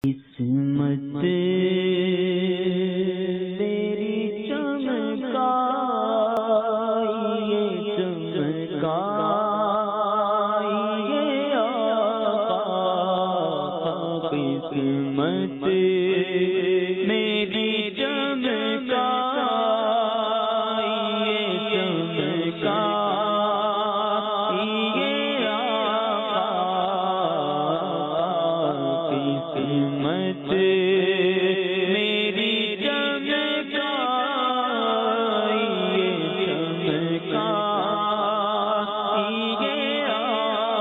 قسمت تیری چمکائیے چمکائیے آقا، قسمت میری چمکائیے چمکائیے آقا، قسمت میری چمکائیے چمکائیے آقا،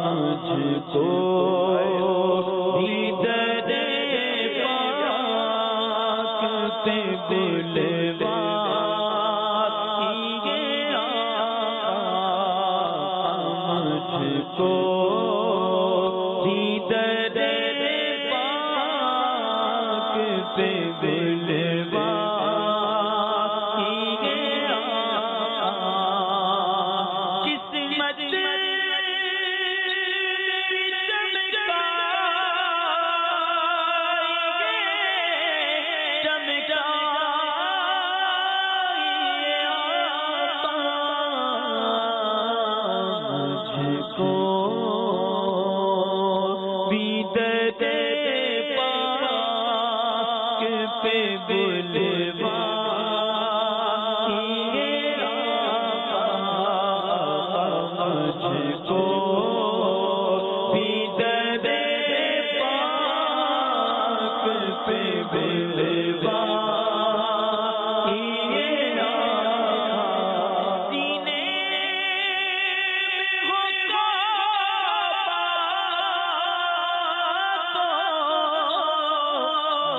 مجھ کو بھی در پاک پہ بلوائیے آقا، مجھ کو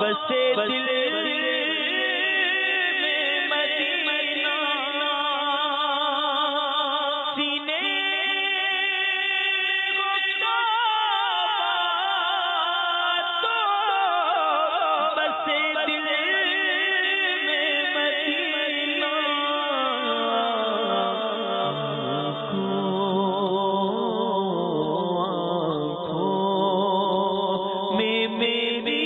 بسے دل میں مدینہ، سینے میں کعبہ، تو بسے دل میں مدینہ، آنکھوں میں میری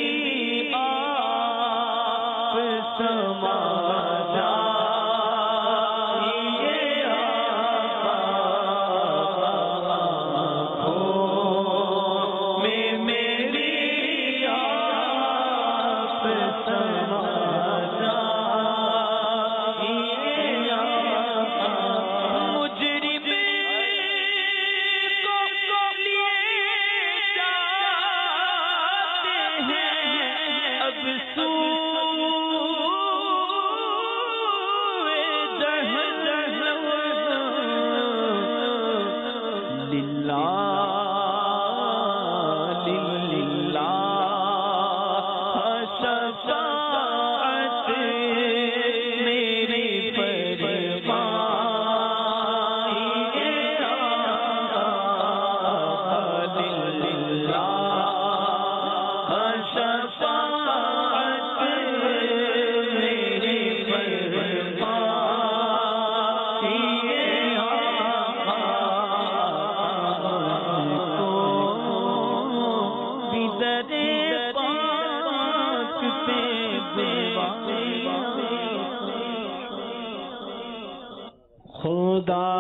خدا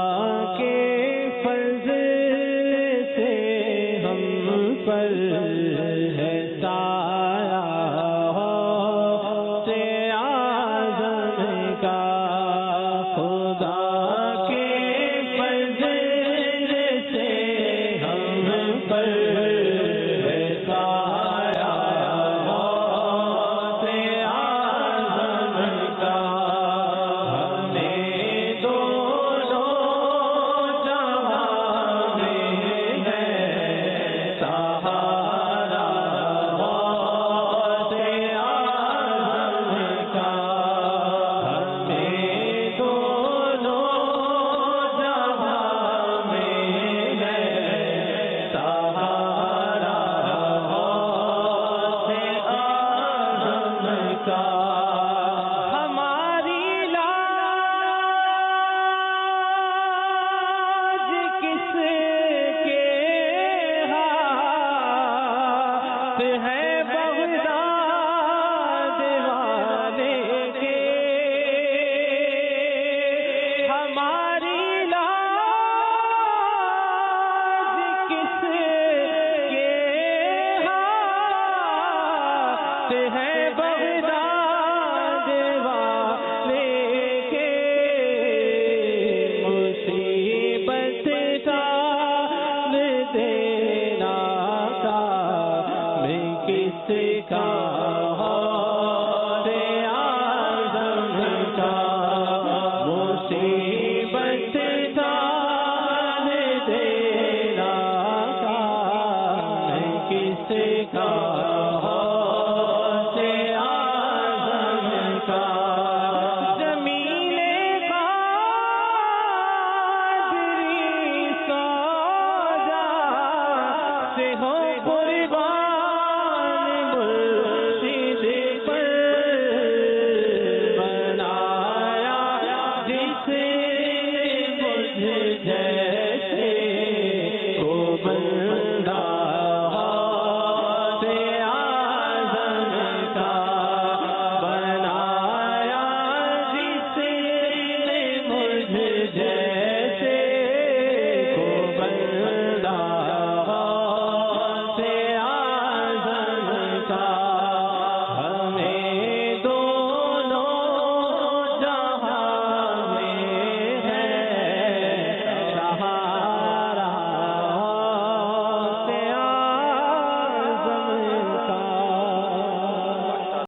کے فضل سے ہم پر ہے سایہ سے اعظم کا، خدا کے فضل سے ہم پر ہے سایہ سے اعظم کا، ہمیں دو سہارا ہے بغداد والے کے ہماری لاج کس کے ہاتھ ہے بغداد والے کے مصیبت ڈال دینا کا میں کس کا اعظم کا مصیبت ڈال دینا کا میں کس کا